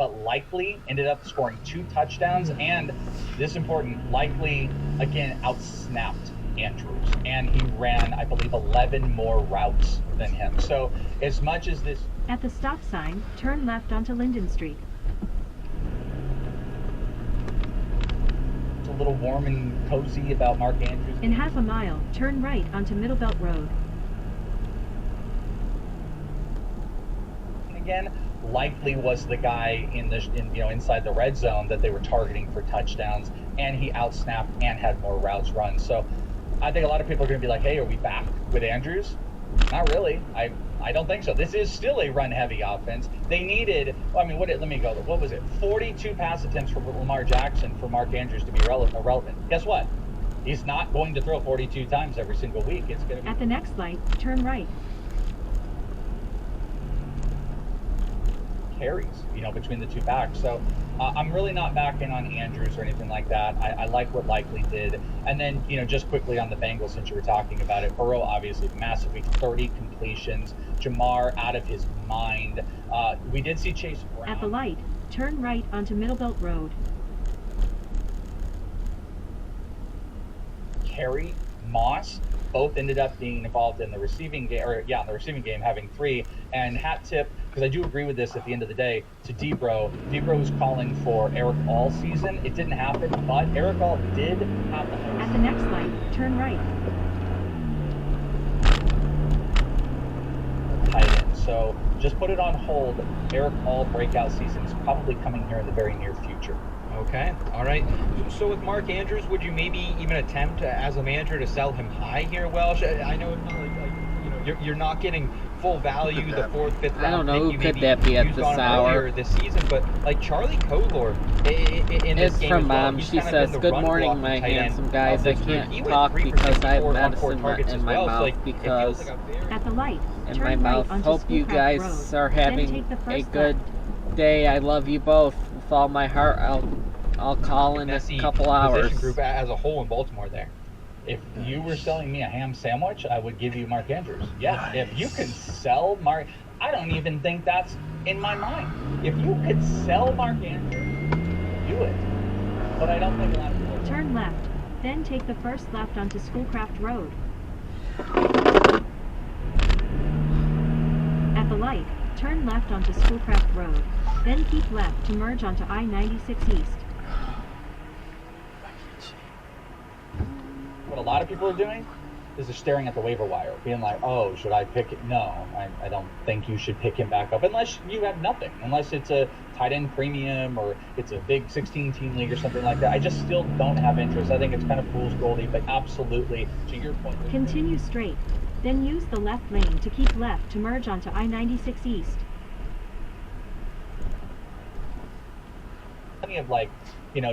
but Likely ended up scoring 2 touchdowns, and this is important, Likely again outsnapped Andrews, and he ran, I believe, 11 more routes than him. So as much as this... At the stop sign, turn left onto Linden Street. It's a little warm and cozy about Mark Andrews. In half a mile, turn right onto Middlebelt Road. Again, Likely was the guy inside the red zone that they were targeting for touchdowns, and he outsnapped and had more routes run. So I think a lot of people are going to be like, hey, are we back with Andrews? Not really. I don't think so. This is still a run-heavy offense. They needed, let me go. What was it? 42 pass attempts for Lamar Jackson for Mark Andrews to be relevant. Guess what? He's not going to throw 42 times every single week. It's going to be... At the next light, turn right. Carries, between the two backs. So I'm really not backing on Andrews or anything like that. I like what Likely did. And then, just quickly on the Bengals, since you were talking about it, Burrow obviously massively, 30 completions. Jamar out of his mind. We did see Chase Brown. At the light, turn right onto Middlebelt Road. Carey, Moss, both ended up being involved in the receiving game, having 3. And hat tip, because I do agree with this at the end of the day, to Debro. Debro was calling for Eric all season. It didn't happen, but Eric all did have the host. At the next light, turn right. Tight end. So just put it on hold. Eric all breakout season is probably coming here in the very near future. Okay, all right. So with Mark Andrews, would you maybe even attempt as a manager to sell him high here, Welsh? I know it's not you're not getting full value, the 4th, 5th round. I don't know, who could that that be at this hour? This season, but like Charlie Kolar in this game from as well, Mom. She says, "Good morning, my handsome guys. I can't talk because I have medicine in my mouth because At the light, in turn my right mouth. onto Hope you Schoolcraft guys Road. are Then having take the a first good left. day. I love you both with all my heart. I'll call in a couple hours." Position group as a whole in Baltimore there. If you were selling me a ham sandwich, I would give you Mark Andrews. Yes, nice. If you could sell Mark, I don't even think that's in my mind. If you could sell Mark Andrews, do it. But I don't think a lot of people. Turn left, then take the first left onto Schoolcraft Road. At the light, turn left onto Schoolcraft Road, then keep left to merge onto I-96 East. What a lot of people are doing is they're staring at the waiver wire, being like, oh, should I pick it? No, I don't think you should pick him back up unless you have nothing, unless it's a tight end premium or it's a big 16-team league or something like that. I just still don't have interest. I think it's kind of fool's goldy, but absolutely, to your point. Continue straight, then use the left lane to keep left to merge onto I-96 East. Plenty of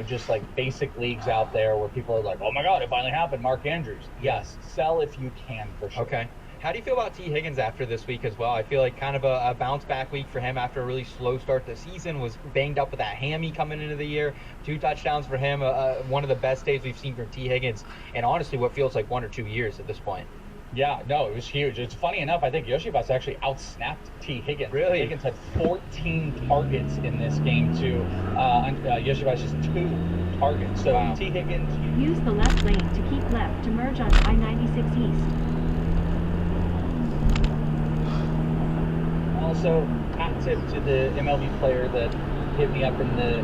just like basic leagues out there where people are like, oh my God, it finally happened, Mark Andrews. Yes, sell if you can for sure. Okay. How do you feel about T. Higgins after this week as well? I feel like kind of a bounce back week for him after a really slow start to the season, was banged up with that hammy coming into the year. 2 touchdowns for him, one of the best days we've seen from T. Higgins, and honestly what feels like 1 or 2 years at this point. Yeah, no, it was huge. It's funny enough, I think Yoshibas actually outsnapped T. Higgins. Really? Higgins had 14 targets in this game to Yoshibas just 2 targets. So wow. T. Higgins... Use the left lane to keep left to merge onto I-96 East. Also, hat tip to the MLB player that hit me up in the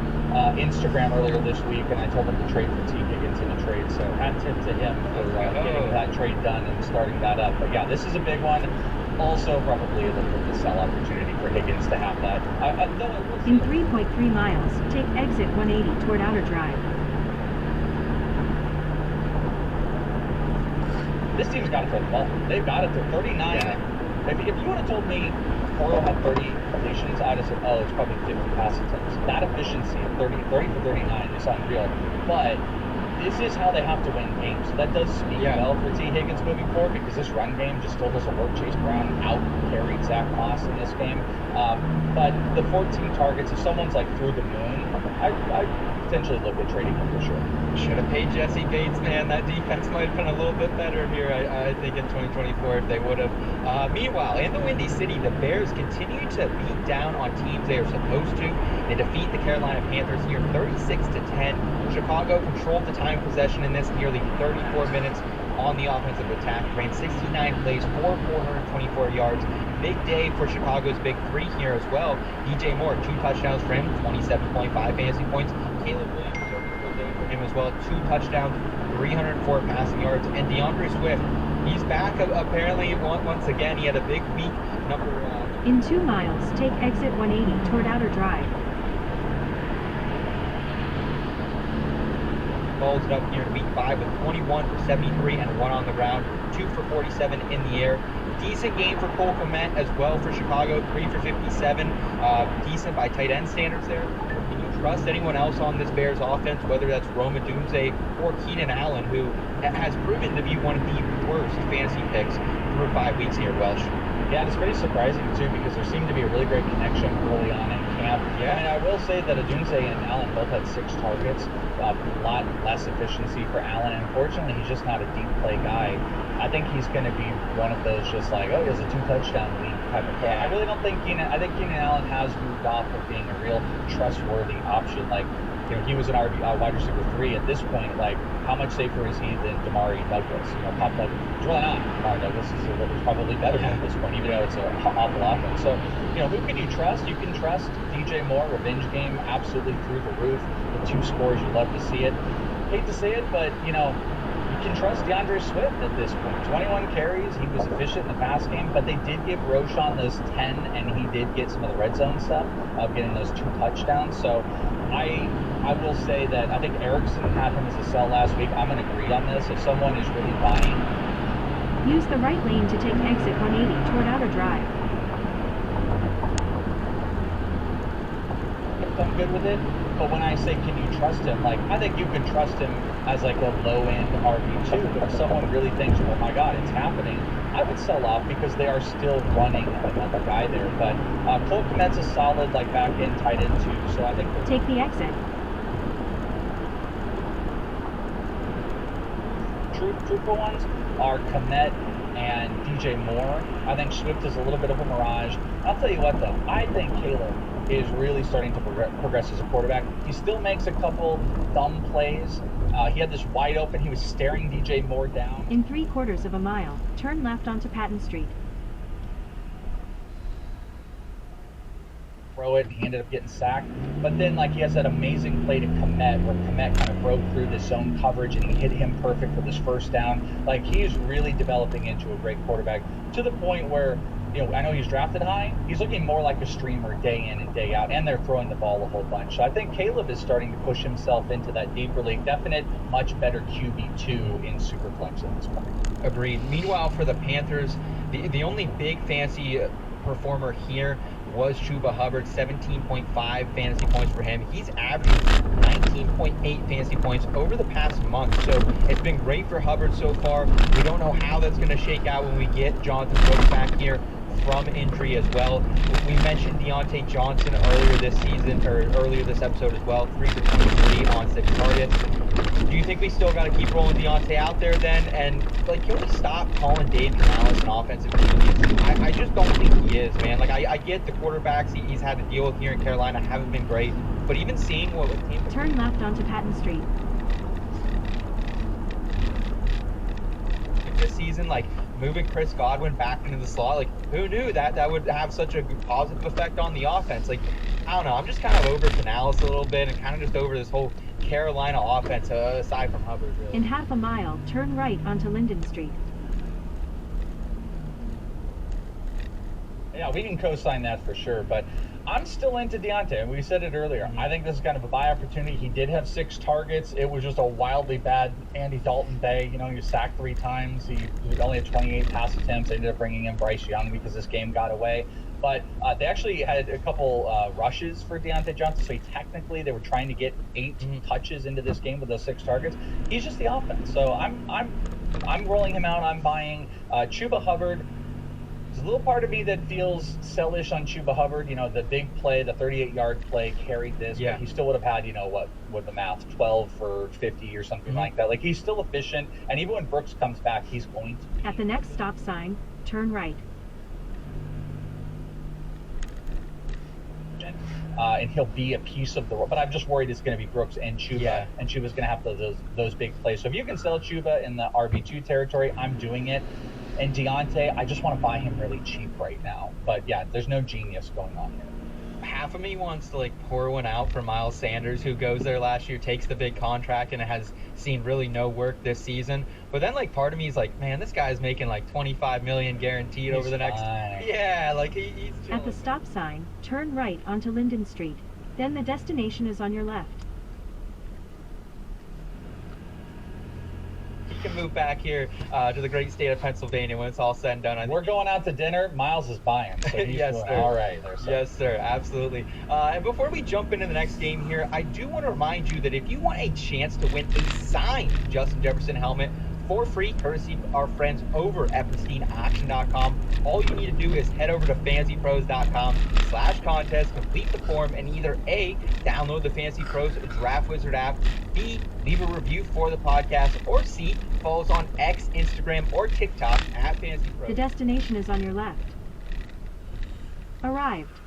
Instagram earlier this week, and I told him to trade for T. Higgins in a trade. So hat tip to him for getting that trade done and starting that up. But yeah, this is a big one. Also, probably a little bit of a sell opportunity for Higgins to have that. In 3.3 miles, take exit 180 toward Outer Drive. This team's got to throw the ball. They've got to throw 39. Yeah. If you would have told me Burrow had 30 completions, I'd have said, oh, it's probably 50 pass attempts. That efficiency of 30 for 39 is unreal. But this is how they have to win games. So that does speak well for T. Higgins moving forward, because this run game just still doesn't work. Chase Brown out-carried Zach Moss in this game. But the 14 targets, if someone's like through the moon, I potentially look at trading him for sure. Should have paid Jesse Bates, man. That defense might have been a little bit better here, I think, in 2024 if they would have. Meanwhile, in the Windy City, the Bears continue to beat down on teams they are supposed to. They defeat the Carolina Panthers here 36-10. Chicago controlled the time possession in this nearly 34 minutes on the offensive attack. Ran 69 plays for 424 yards. Big day for Chicago's big three here as well. DJ Moore, 2 touchdowns for him, 27.5 fantasy points. Caleb Williams, for him as well, 2 touchdowns, 304 passing yards. And DeAndre Swift, he's back apparently once again. He had a big week. In 2 miles, take exit 180 toward Outer Drive. Follows it up here in week 5 with 21 for 73 and 1 on the ground, 2 for 47 in the air. Decent game for Cole Kmet as well for Chicago, 3 for 57. Decent by tight end standards there. Can you trust anyone else on this Bears offense, whether that's Rome Odunze or Keenan Allen, who has proven to be one of the worst fantasy picks through 5 weeks here, Welsh? Yeah, it's pretty surprising too, because there seemed to be a really great connection early on in camp. Yeah, and I will say that Odunze and Allen both had 6 targets, a lot less efficiency for Allen. Unfortunately, he's just not a deep play guy. I think he's going to be one of those just like, oh, he has a 2 touchdown week type of player. I really don't think I think Keenan Allen has moved off of being a real trustworthy option. Like, you know, he was an wide receiver 3 at this point. Like, how much safer is he than Damari Douglas? You know, Pop Douglas. It's really not. Damari Douglas is probably better at this point, even though it's an awful offense. So, you know, who can you trust? You can trust DJ Moore, revenge game, absolutely through the roof. The 2 scores, you love to see it. Hate to say it, but, you know, you can trust DeAndre Swift at this point. 21 carries, he was efficient in the pass game, but they did give Roschon those 10, and he did get some of the red zone stuff of getting those 2 touchdowns. So I will say that I think Erickson had him as a sell last week. I'm going to agree on this. If someone is really buying, use the right lane to take exit 180 toward Outer Drive. I'm good with it, but when I say can you trust him, like, I think you can trust him as like a low-end RB2, but if someone really thinks, oh my god, it's happening, I would sell off, because they are still running another guy there. But Cole Kmet's a solid like back end tight end too, so I think take the exit. Truthful ones are Kmet and DJ Moore. I think Swift is a little bit of a mirage. I'll tell you what though, I think Caleb is really starting to progress as a quarterback. He still makes a couple thumb plays. He had this wide open, he was staring DJ Moore down. In 3/4 of a mile, turn left onto Patton Street. Throw it, he ended up getting sacked. But then, like, he has that amazing play to Kmet, where Kmet kind of broke through the zone coverage and he hit him perfect for this first down. Like, he is really developing into a great quarterback, to the point where, you know, I know he's drafted high, he's looking more like a streamer day in and day out, and they're throwing the ball a whole bunch. So I think Caleb is starting to push himself into that deeper league, definite, much better QB2 in Superflex at this point. Agreed. Meanwhile, for the Panthers, the only big fancy performer here was Chuba Hubbard, 17.5 fantasy points for him. He's averaging 19.8 fantasy points over the past month, so it's been great for Hubbard so far. We don't know how that's going to shake out when we get Jonathan Brooks back here from injury as well. We mentioned Deontay Johnson earlier this season, or earlier this episode as well, 3 for 23 on 6 targets. Do you think we still got to keep rolling Deontay out there then? And, like, can we stop calling Dave Canales an offensive genius? I just don't think he is, man. Like, I get the quarterbacks he's had to deal with here in Carolina haven't been great, but even seeing what with team... Turn left onto Patton Street. This season, like, moving Chris Godwin back into the slot, like, who knew that would have such a positive effect on the offense? Like, I don't know, I'm just kind of over Canales a little bit, and kind of just over this whole Carolina offense, aside from Hubbard, really. In half a mile, turn right onto Linden Street. Yeah, we can co-sign that for sure, but I'm still into Deontay, and we said it earlier. I think this is kind of a buy opportunity. He did have 6 targets. It was just a wildly bad Andy Dalton day. You know, he was sacked 3 times. He only had 28 pass attempts. They ended up bringing in Bryce Young because this game got away. But they actually had a couple rushes for Deontay Johnson, so they were trying to get 8 touches into this game with those 6 targets. He's just the offense. So I'm rolling him out. I'm buying Chuba Hubbard. There's a little part of me that feels sellish on Chuba Hubbard. You know, the big play, the 38-yard play carried this, but he still would have had, you know, what the math, 12 for 50 or something like that. Like, he's still efficient, and even when Brooks comes back, he's going to be... At the next stop sign, turn right. And he'll be a piece of the road. But I'm just worried it's going to be Brooks and Chuba, and Chuba's going to have those big plays. So if you can sell Chuba in the RB2 territory, I'm doing it. And Deontay, I just want to buy him really cheap right now. But yeah, there's no genius going on here. Half of me wants to like pour one out for Miles Sanders, who goes there last year, takes the big contract, and has seen really no work this season. But then like part of me is like, man, this guy's making like $25 million guaranteed over the next. Yeah, like he's chilling. At the stop sign, turn right onto Linden Street. Then the destination is on your left. Can move back here to the great state of Pennsylvania when it's all said and done. We're going out to dinner. Miles is buying. So he's yes, doing sir. All right. There, sir. Yes, sir. Absolutely. And before we jump into the next game here, I do want to remind you that if you want a chance to win a signed Justin Jefferson helmet for free, courtesy of our friends over at PristineAuction.com, all you need to do is head over to FantasyPros.com/contest, complete the form, and either A, download the Fantasy Pros Draft Wizard app, B, leave a review for the podcast, or C, follow us on X, Instagram, or TikTok at Fantasy Pros. The destination is on your left. Arrived.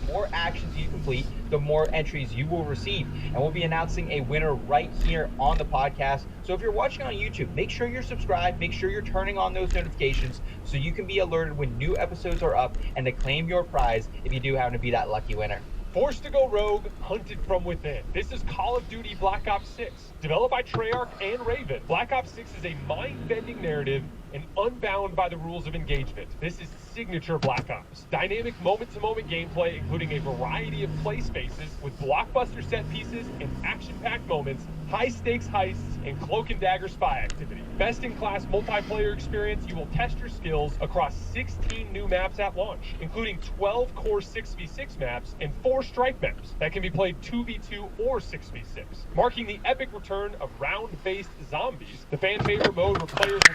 The more actions you complete, the more entries you will receive. And we'll be announcing a winner right here on the podcast. So if you're watching on YouTube, make sure you're subscribed, make sure you're turning on those notifications so you can be alerted when new episodes are up and to claim your prize if you do happen to be that lucky winner. Forced to go rogue, hunted from within. This is Call of Duty Black Ops 6. Developed by Treyarch and Raven, Black Ops 6 is a mind-bending narrative and unbound by the rules of engagement. This is signature Black Ops. Dynamic moment-to-moment gameplay, including a variety of play spaces with blockbuster set pieces and action-packed moments, high-stakes heists, and cloak and dagger spy activity. Best-in-class multiplayer experience, you will test your skills across 16 new maps at launch, including 12 core 6v6 maps and 4 strike maps that can be played 2v2 or 6v6, marking the epic return of round-based zombies, the fan favorite mode where players will